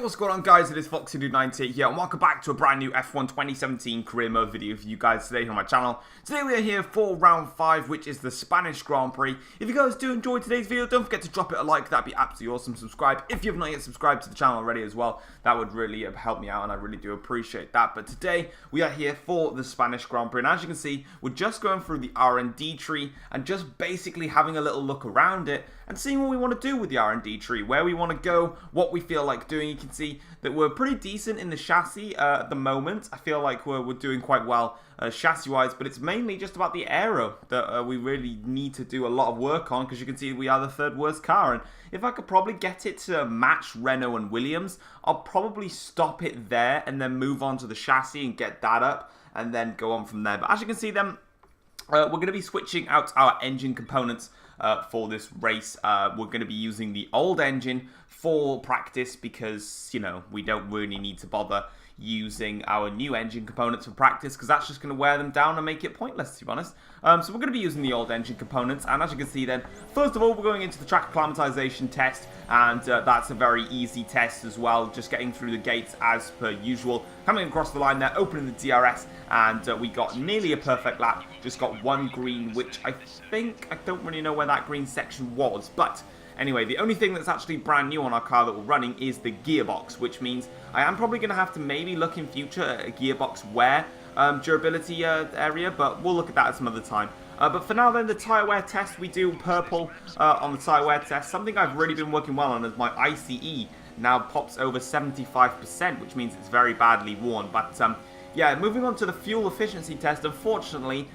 what's going on, guys? It is Foxy98 here, and welcome back to a brand new F1 2017 career mode video for you guys today on my channel. Today we are here for round 5, which is the Spanish Grand Prix. If you guys do enjoy today's video, don't forget to drop it a like. That'd be absolutely awesome. Subscribe if you have not yet subscribed to the channel already as well. That would really help me out, and I really do appreciate that. But today we are here for the Spanish Grand Prix, and as you can see, we're just going through the R&D tree and just basically having a little look around it and seeing what we want to do with the R&D tree, where we want to go, what we feel like doing. You can see that we're pretty decent in the chassis at the moment. I feel like we're doing quite well chassis-wise, but it's mainly just about the aero that we really need to do a lot of work on, because you can see we are the third worst car, and if I could probably get it to match Renault and Williams, I'll probably stop it there and then move on to the chassis and get that up and then go on from there. But as you can see then, we're going to be switching out our engine components for this race. We're going to be using the old engine for practice because, you know, we don't really need to bother using our new engine components for practice because that's just going to wear them down and make it pointless, to be honest. So we're going to be using the old engine components, and as you can see then, first of all, we're going into the track acclimatization test, and that's a very easy test as well, just getting through the gates as per usual. Coming across the line there, opening the DRS, and we got nearly a perfect lap, just got one green, which I don't really know where that green section was, but anyway, the only thing that's actually brand new on our car that we're running is the gearbox, which means I am probably going to have to maybe look in future at a gearbox wear durability area, but we'll look at that at some other time. But for now then, the tyre wear test, we do purple on the tyre wear test. Something I've really been working well on is my ICE now pops over 75%, which means it's very badly worn. But yeah, moving on to the fuel efficiency test, unfortunately,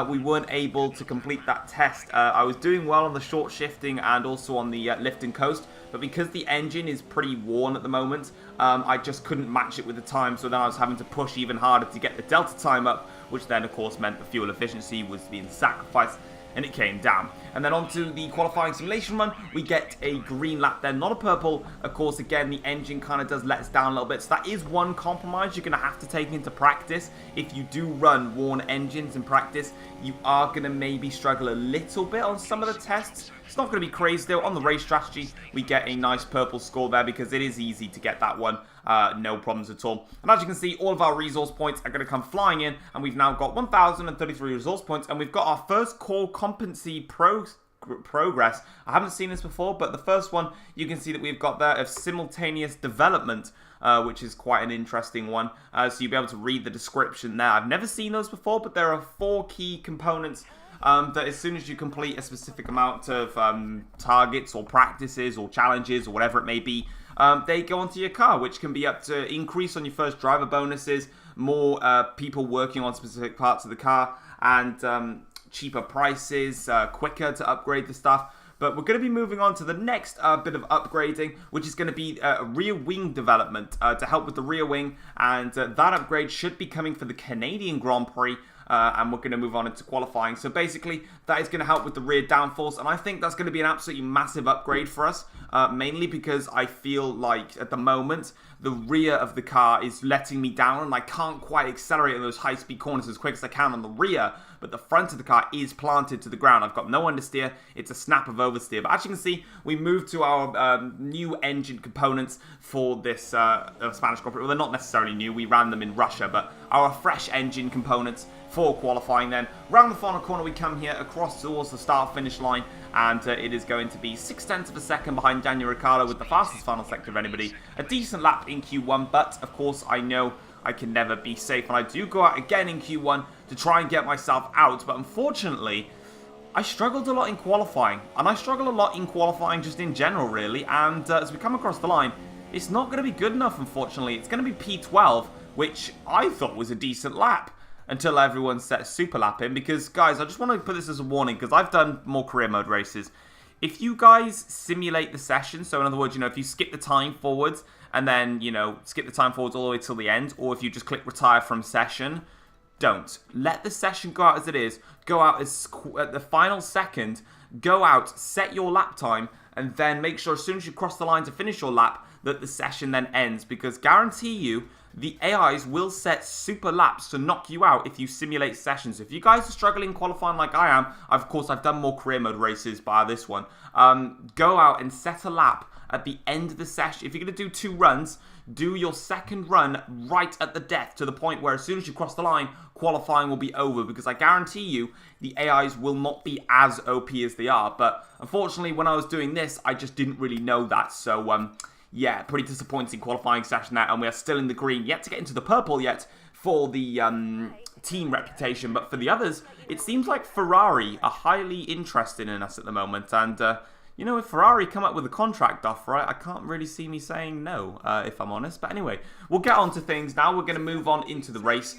we weren't able to complete that test. I was doing well on the short shifting and also on the lift and coast, but because the engine is pretty worn at the moment, I just couldn't match it with the time, so then I was having to push even harder to get the delta time up, which then of course meant the fuel efficiency was being sacrificed, and it came down. And then onto the qualifying simulation run, we get a green lap then, not a purple. Of course, again, the engine kind of does let us down a little bit, so that is one compromise you're going to have to take into practice. If you do run worn engines in practice, you are going to maybe struggle a little bit on some of the tests. It's not going to be crazy though. On the race strategy, we get a nice purple score there because it is easy to get that one. No problems at all. And as you can see, all of our resource points are going to come flying in, and we've now got 1,033 resource points, and we've got our first core competency progress. I haven't seen this before, but the first one you can see that we've got there of simultaneous development, which is quite an interesting one. So you'll be able to read the description there. I've never seen those before, but there are 4 key components that as soon as you complete a specific amount of targets or practices or challenges or whatever it may be, they go onto your car, which can be up to increase on your first driver bonuses, more people working on specific parts of the car, and cheaper prices, quicker to upgrade the stuff. But we're going to be moving on to the next bit of upgrading, which is going to be rear wing development to help with the rear wing, and that upgrade should be coming for the Canadian Grand Prix. And we're going to move on into qualifying. So basically, that is going to help with the rear downforce, and I think that's going to be an absolutely massive upgrade for us, mainly because I feel like at the moment, the rear of the car is letting me down, and I can't quite accelerate in those high-speed corners as quick as I can on the rear, but the front of the car is planted to the ground. I've got no understeer. It's a snap of oversteer. But as you can see, we moved to our new engine components for this Spanish Grand Prix. Well, they're not necessarily new. We ran them in Russia, but our fresh engine components for qualifying then. Round the final corner we come here across towards the start-finish line, and it is going to be 0.6 of a second behind Daniel Ricciardo with the fastest final sector of anybody. A decent lap in Q1, but of course I know I can never be safe, and I do go out again in Q1 to try and get myself out, but unfortunately I struggled a lot in qualifying, and I struggle a lot in qualifying just in general really, and as we come across the line, it's not going to be good enough, unfortunately. It's going to be P12, which I thought was a decent lap, until everyone set a super lap in, because guys, I just want to put this as a warning, because I've done more career mode races. If you guys simulate the session, so in other words, you know, if you skip the time forwards and then, you know, skip the time forwards all the way till the end, or if you just click retire from session, don't. Let the session go out as it is, go out as at the final second, go out, set your lap time, and then make sure as soon as you cross the line to finish your lap that the session then ends, because guarantee you, the AIs will set super laps to knock you out if you simulate sessions. If you guys are struggling qualifying like I am, of course I've done more career mode races by this one, go out and set a lap at the end of the session. If you're going to do 2 runs, do your second run right at the death, to the point where as soon as you cross the line, qualifying will be over, because I guarantee you the AIs will not be as OP as they are. But unfortunately, when I was doing this, I just didn't really know that. So yeah, pretty disappointing qualifying session there, and we are still in the green, yet to get into the purple yet for the team reputation. But for the others, it seems like Ferrari are highly interested in us at the moment, and you know, if Ferrari come up with a contract offer, I can't really see me saying no, if I'm honest. But anyway, we'll get on to things now. We're going to move on into the race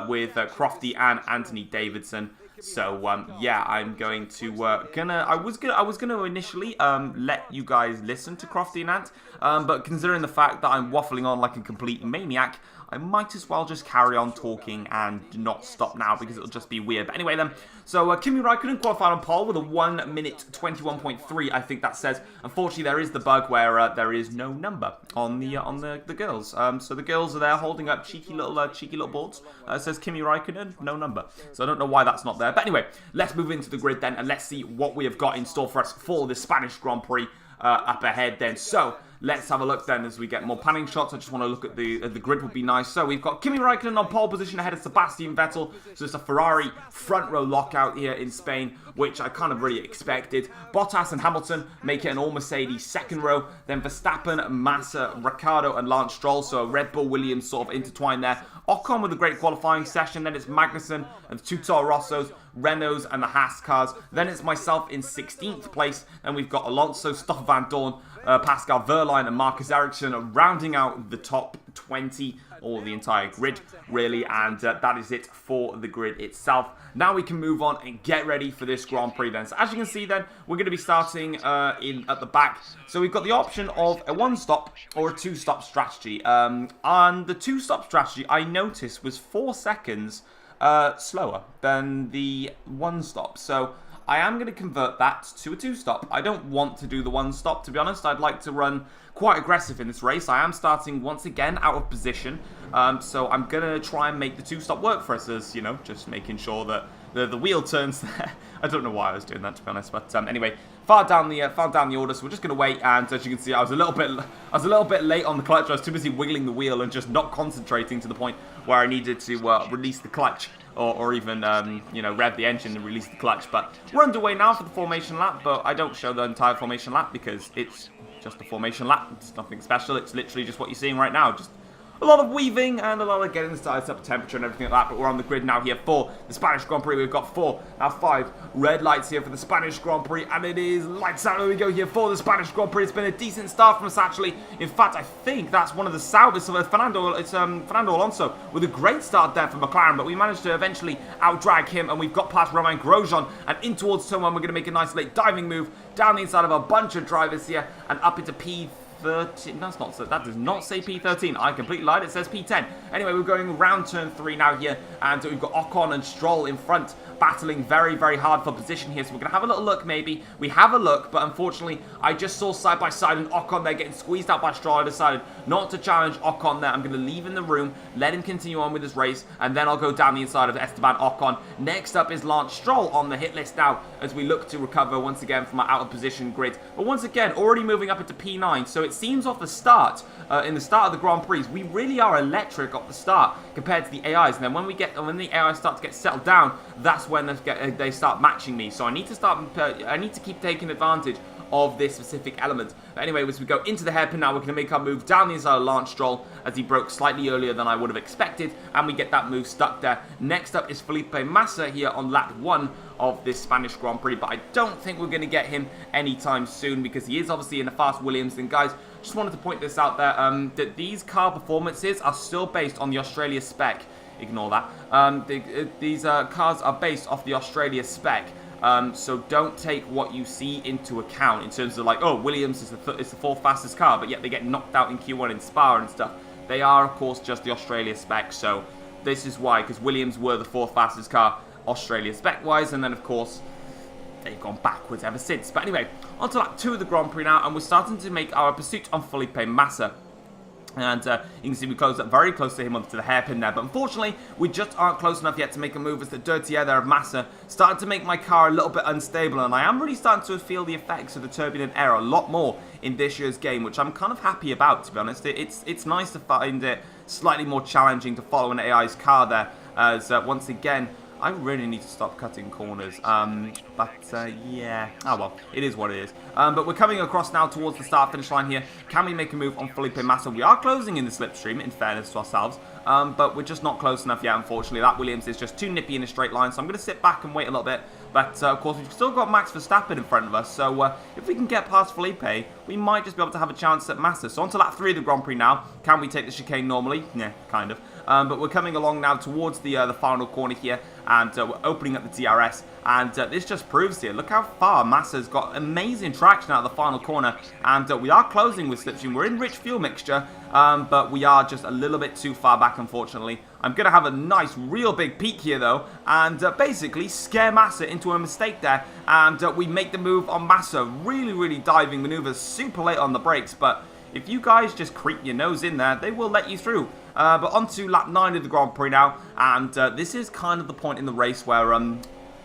with Crofty and Anthony Davidson. So yeah, I'm going to I was gonna initially let you guys listen to Crofty and Ant, but considering the fact that I'm waffling on like a complete maniac, I might as well just carry on talking and not stop now, because it'll just be weird. But anyway then, so Kimi Raikkonen qualified on pole with a 1 minute 21.3, I think that says. Unfortunately, there is the bug where there is no number on the girls. So the girls are there holding up cheeky little boards. It says Kimi Raikkonen, no number. So I don't know why that's not there. But anyway, let's move into the grid then, and let's see what we have got in store for us for the Spanish Grand Prix up ahead then. So let's have a look then as we get more panning shots. I just want to look at the grid, would be nice. So we've got Kimi Raikkonen on pole position ahead of Sebastian Vettel. So it's a Ferrari front row lockout here in Spain, which I kind of really expected. Bottas and Hamilton make it an all Mercedes second row. Then Verstappen, Massa, Ricciardo and Lance Stroll. So a Red Bull Williams sort of intertwined there. Ocon with a great qualifying session. Then it's Magnussen and the two Toro Rossos, Renaults and the Haas cars. Then it's myself in 16th place. Then we've got Alonso, Stoffel Van Dorn, Pascal Wehrlein and Marcus Ericsson rounding out the top 20, or the entire grid really, and that is it for the grid itself. Now we can move on and get ready for this Grand Prix then. So as you can see then, we're going to be starting at the back. So we've got the option of a one-stop or a two-stop strategy. And the two-stop strategy, I noticed, was 4 seconds slower than the one-stop. So I am going to convert that to a two-stop. I don't want to do the one-stop, to be honest. I'd like to run quite aggressive in this race. I am starting once again out of position. So I'm going to try and make the two-stop work for us, as, you know, just making sure that the wheel turns there. I don't know why I was doing that, to be honest. But anyway, far down the order, so we're just going to wait. And as you can see, I was a little bit late on the clutch. I was too busy wiggling the wheel and just not concentrating to the point where I needed to release the clutch. Or even, you know, rev the engine and release the clutch. But we're underway now for the formation lap, but I don't show the entire formation lap because it's just a formation lap. It's nothing special. It's literally just what you're seeing right now. Just a lot of weaving and a lot of getting the sides up temperature and everything like that. But we're on the grid now here for the Spanish Grand Prix. We've got 4, now 5 red lights here for the Spanish Grand Prix. And it is lights out. There we go here for the Spanish Grand Prix. It's been a decent start from us, actually. In fact, I think that's one of the salvos of Fernando Alonso with a great start there for McLaren. But we managed to eventually outdrag him. And we've got past Romain Grosjean and in towards turn 1. We're going to make a nice late diving move down the inside of a bunch of drivers here and up into P13. That does not say P13. I completely lied. It says P10. Anyway, we're going around turn 3 now here, and we've got Ocon and Stroll in front, battling very, very hard for position here. So we're going to have a little look, maybe. We have a look, but unfortunately, I just saw side by side and Ocon there getting squeezed out by Stroll. I decided not to challenge Ocon there. I'm going to leave in the room, let him continue on with his race, and then I'll go down the inside of Esteban Ocon. Next up is Lance Stroll on the hit list now, as we look to recover once again from our out of position grid. But once again, already moving up into P9, so it seems off the start, in the start of the Grand Prix, we really are electric off the start compared to the AIs. And then when the AIs start to get settled down, that's when they start matching me. So I need to keep taking advantage of this specific element. But anyway, as we go into the hairpin now, we're going to make our move down the inside of Lance Stroll, as he broke slightly earlier than I would have expected, and we get that move stuck there. Next up is Felipe Massa here on lap 1 of this Spanish Grand Prix, but I don't think we're going to get him anytime soon, because he is obviously in a fast Williams. And guys, just wanted to point this out there, that these car performances are still based on the Australia spec. Ignore that. These cars are based off the Australia spec. So don't take what you see into account in terms of like, oh, Williams is the 4th fastest car, but yet they get knocked out in Q1 in Spa and stuff. They are, of course, just the Australia spec. So this is why, because Williams were the 4th fastest car, Australia spec-wise, and then, of course, they've gone backwards ever since. But anyway, on to lap 2 of the Grand Prix now, and we're starting to make our pursuit on Felipe Massa. And you can see we closed up very close to him onto the hairpin there. But unfortunately, we just aren't close enough yet to make a move as the dirty air there of Massa started to make my car a little bit unstable. And I am really starting to feel the effects of the turbulent air a lot more in this year's game, which I'm kind of happy about, to be honest. It's nice to find it slightly more challenging to follow an AI's car there. As once again, I really need to stop cutting corners, yeah, oh well, it is what it is. But we're coming across now towards the start-finish line here. Can we make a move on Felipe Massa? We are closing in the slipstream, in fairness to ourselves, but we're just not close enough yet, unfortunately. That Williams is just too nippy in a straight line, so I'm going to sit back and wait a little bit. But, of course, we've still got Max Verstappen in front of us, so if we can get past Felipe, we might just be able to have a chance at Massa. So on to lap 3 of the Grand Prix now. Can we take the chicane normally? Yeah, kind of. But we're coming along now towards the final corner here, and we're opening up the DRS, and this just proves here, look how far Massa's got amazing traction out of the final corner, and we are closing with slipstream. We're in rich fuel mixture, but we are just a little bit too far back, unfortunately. I'm going to have a nice, real big peak here, though, and basically scare Massa into a mistake there, and we make the move on Massa. Really, really diving maneuvers, super late on the brakes, but if you guys just creep your nose in there, they will let you through. But on to lap 9 of the Grand Prix now, and this is kind of the point in the race where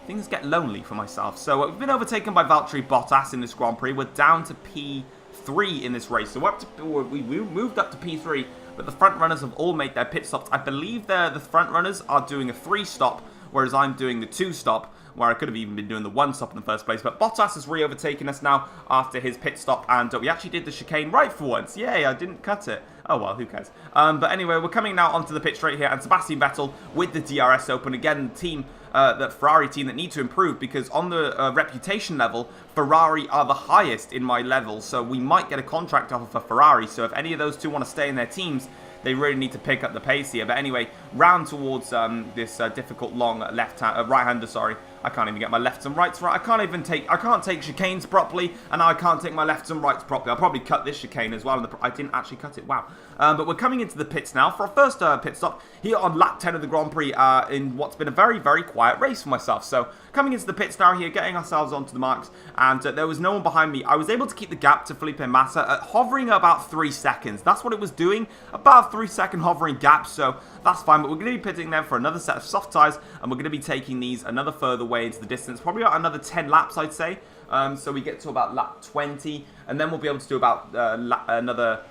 things get lonely for myself. So we've been overtaken by Valtteri Bottas in this Grand Prix. We're down to P3 in this race. So we moved up to P3, but the front runners have all made their pit stops. I believe the front runners are doing a 3-stop, whereas I'm doing the 2-stop, where I could have even been doing the 1-stop in the first place. But Bottas has re-overtaken us now after his pit stop, and we actually did the chicane right for once. Yay, I didn't cut it. Oh well, who cares? But anyway, we're coming now onto the pit straight here, and Sebastian Vettel with the DRS open. Again, the team, that Ferrari team that need to improve, because on the reputation level, Ferrari are the highest in my level, so we might get a contract offer for Ferrari. So if any of those two want to stay in their teams, they really need to pick up the pace here. But anyway, round towards this difficult long right-hander, sorry. I can't even get my lefts and rights right. I can't take chicanes properly, and I can't take my lefts and rights properly. I'll probably cut this chicane as well. I didn't actually cut it, wow. But we're coming into the pits now for our first pit stop here on lap 10 of the Grand Prix in what's been a very, very quiet race for myself. So coming into the pits now here, getting ourselves onto the marks, and there was no one behind me. I was able to keep the gap to Felipe Massa hovering at about 3 seconds. That's what it was doing, about a 3-second hovering gap, so that's fine. But we're going to be pitting there for another set of soft tyres, and we're going to be taking these another further way into the distance, probably about another 10 laps, I'd say. So we get to about lap 20, and then we'll be able to do about another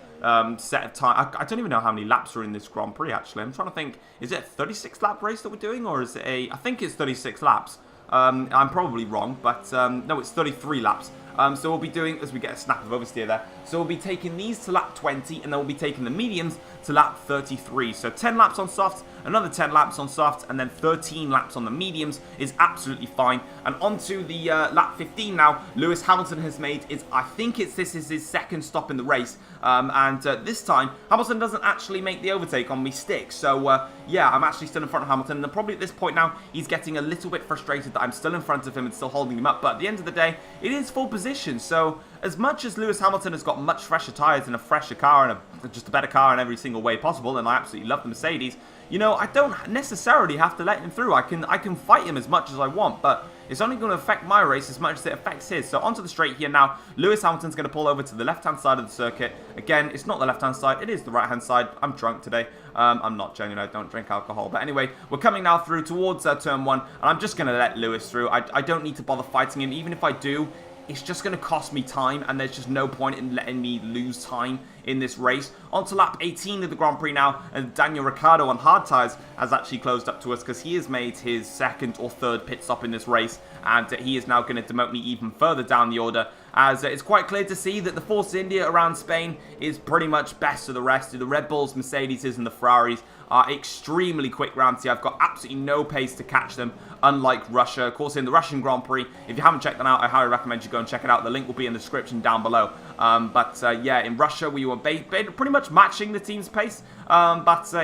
set of time. I don't even know how many laps are in this Grand Prix, actually. I'm trying to think, is it a 36 lap race that we're doing, or is it I think it's 36 laps. I'm probably wrong, but no, it's 33 laps. So we'll be doing, as we get a snap of oversteer there, so we'll be taking these to lap 20, and then we'll be taking the mediums to lap 33. So 10 laps on softs, another 10 laps on softs, and then 13 laps on the mediums is absolutely fine. And onto the lap 15 now, Lewis Hamilton has made, this is his second stop in the race, and this time, Hamilton doesn't actually make the overtake on me stick. So yeah, I'm actually still in front of Hamilton, and probably at this point now, he's getting a little bit frustrated that I'm still in front of him and still holding him up. But at the end of the day, it is full position, so as much as Lewis Hamilton has got much fresher tyres and a fresher car and just a better car in every single way possible, and I absolutely love the Mercedes, you know, I don't necessarily have to let him through. I can fight him as much as I want, but it's only going to affect my race as much as it affects his. So onto the straight here now. Lewis Hamilton's going to pull over to the left-hand side of the circuit. Again, it's not the left-hand side, it is the right-hand side. I'm drunk today. I'm not genuine, I don't drink alcohol. But anyway, we're coming now through towards turn 1, and I'm just going to let Lewis through. I don't need to bother fighting him. Even if I do, it's just going to cost me time, and there's just no point in letting me lose time in this race. On to lap 18 of the Grand Prix now, and Daniel Ricciardo on hard tyres has actually closed up to us because he has made his second or third pit stop in this race, and he is now going to demote me even further down the order, as it's quite clear to see that the Force India around Spain is pretty much best of the rest. The Red Bulls, Mercedes and the Ferraris are extremely quick rounds here. I've got absolutely no pace to catch them, unlike Russia. Of course, in the Russian Grand Prix, if you haven't checked that out, I highly recommend you go and check it out. The link will be in the description down below. Yeah, in Russia, we were pretty much matching the team's pace,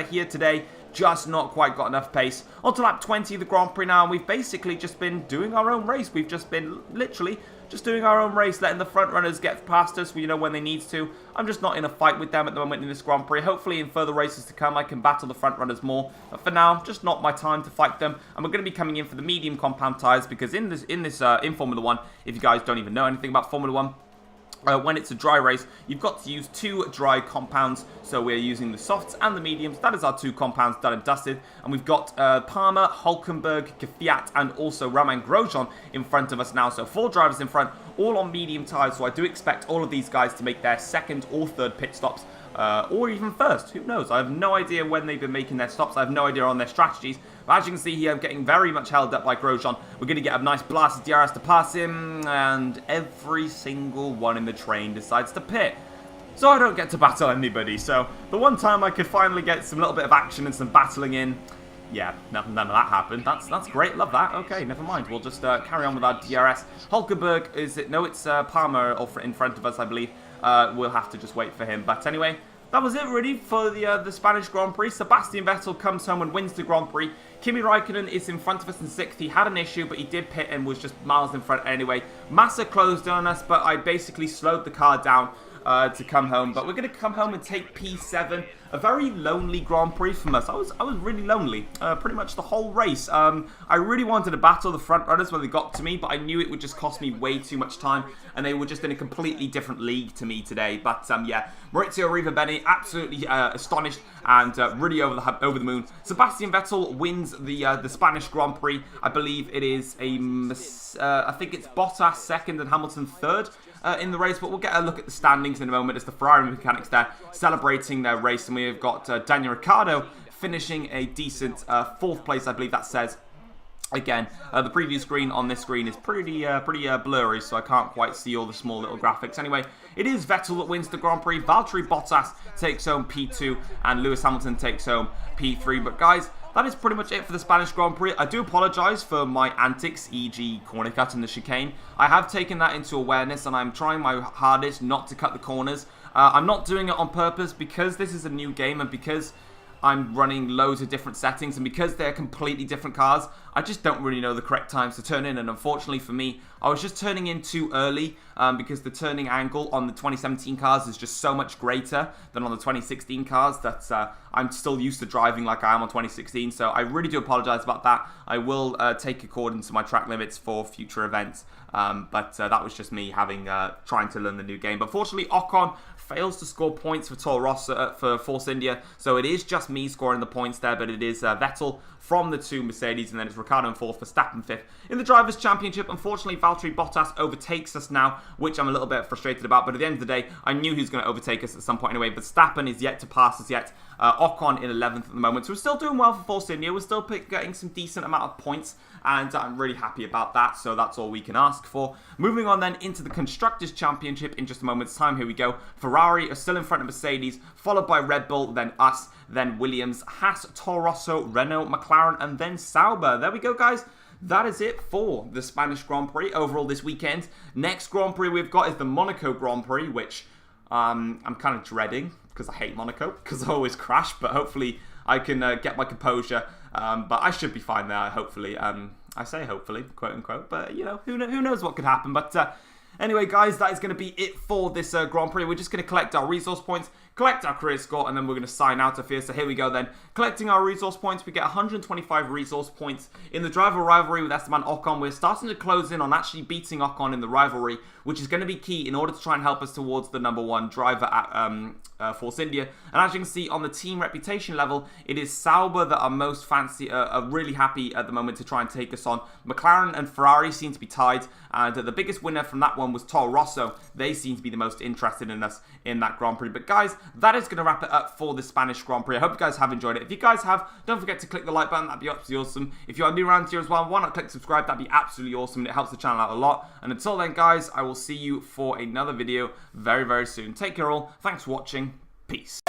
here today, just not quite got enough pace. On to lap 20 of the Grand Prix now, and we've basically just been doing our own race. We've just been literally just doing our own race, letting the front runners get past us, when they need to. I'm just not in a fight with them at the moment in this Grand Prix. Hopefully in further races to come, I can battle the front runners more. But for now, just not my time to fight them. And we're going to be coming in for the medium compound tyres, because in Formula 1, if you guys don't even know anything about Formula 1, when it's a dry race, you've got to use 2 dry compounds. So we're using the softs and the mediums. That is our 2 compounds done and dusted. And we've got Palmer, Hulkenberg, Kvyat, and also Romain Grosjean in front of us now. So 4 drivers in front, all on medium tyres. So I do expect all of these guys to make their second or third pit stops. Or even first, who knows? I have no idea when they've been making their stops. I have no idea on their strategies. But as you can see here, I'm getting very much held up by Grosjean. We're going to get a nice blast of DRS to pass him, and every single one in the train decides to pit. So I don't get to battle anybody. So the one time I could finally get some little bit of action and some battling in, yeah, none of that happened. That's great. Love that. Okay, never mind. We'll just carry on with our DRS. Hulkenberg, is it? No, it's Palmer in front of us, I believe. We'll have to just wait for him. But anyway, that was it really for the Spanish Grand Prix. Sebastian Vettel comes home and wins the Grand Prix. Kimi Raikkonen is in front of us in 6th. He had an issue, but he did pit and was just miles in front anyway. Massa closed on us, but I basically slowed the car down to come home. But we're going to come home and take P7. A very lonely Grand Prix from us. I was really lonely pretty much the whole race. I really wanted to battle the front runners when they got to me, but I knew it would just cost me way too much time, and they were just in a completely different league to me today. But yeah, Maurizio Arrivabene absolutely astonished and really over the moon. Sebastian Vettel wins the Spanish Grand Prix. I believe it is I think it's Bottas second and Hamilton third in the race, but we'll get a look at the standings in a moment as the Ferrari mechanics there celebrating their race. And we've got Daniel Ricciardo finishing a decent 4th place, I believe that says. Again, the preview screen on this screen is pretty blurry, so I can't quite see all the small little graphics. Anyway, it is Vettel that wins the Grand Prix. Valtteri Bottas takes home P2, and Lewis Hamilton takes home P3. But guys, that is pretty much it for the Spanish Grand Prix. I do apologise for my antics, e.g. corner cut and the chicane. I have taken that into awareness, and I'm trying my hardest not to cut the corners. I'm not doing it on purpose because this is a new game and because I'm running loads of different settings, and because they're completely different cars, I just don't really know the correct times to turn in. And unfortunately for me, I was just turning in too early because the turning angle on the 2017 cars is just so much greater than on the 2016 cars that I'm still used to driving like I am on 2016. So I really do apologise about that. I will take accordance to my track limits for future events. But that was just me trying to learn the new game. But fortunately, Ocon fails to score points for Toro Rosso for Force India, so it is just me scoring the points there. But it is Vettel from the 2 Mercedes, and then it's Ricciardo in 4th, Verstappen 5th. In the Drivers' Championship, unfortunately, Valtteri Bottas overtakes us now, which I'm a little bit frustrated about. But at the end of the day, I knew he was going to overtake us at some point anyway. Verstappen is yet to pass us yet. Ocon in 11th at the moment. So we're still doing well for Force India. We're still getting some decent amount of points, and I'm really happy about that. So that's all we can ask for. Moving on then into the Constructors' Championship in just a moment's time. Here we go. Ferrari are still in front of Mercedes, followed by Red Bull, then us, then Williams, Haas, Toro Rosso, Renault, McLaren, and then Sauber. There we go, guys. That is it for the Spanish Grand Prix overall this weekend. Next Grand Prix we've got is the Monaco Grand Prix, which I'm kind of dreading because I hate Monaco because I always crash. But hopefully I can get my composure. But I should be fine there, hopefully. I say hopefully, quote unquote. But, you know, who knows what could happen. But anyway, guys, that is going to be it for this Grand Prix. We're just going to collect our resource points, collect our career score, and then we're going to sign out of here. So here we go then. Collecting our resource points, we get 125 resource points. In the driver rivalry with Esteban Ocon, we're starting to close in on actually beating Ocon in the rivalry, which is going to be key in order to try and help us towards the #1 driver at Force India. And as you can see on the team reputation level, it is Sauber that are most are really happy at the moment to try and take us on. McLaren and Ferrari seem to be tied, and the biggest winner from that one was Toro Rosso. They seem to be the most interested in us in that Grand Prix. But guys, that is going to wrap it up for the Spanish Grand Prix. I hope you guys have enjoyed it. If you guys have, don't forget to click the like button. That'd be absolutely awesome. If you are new around here as well, why not click subscribe? That'd be absolutely awesome. It helps the channel out a lot. And until then, guys, I will see you for another video very, very soon. Take care all. Thanks for watching. Peace.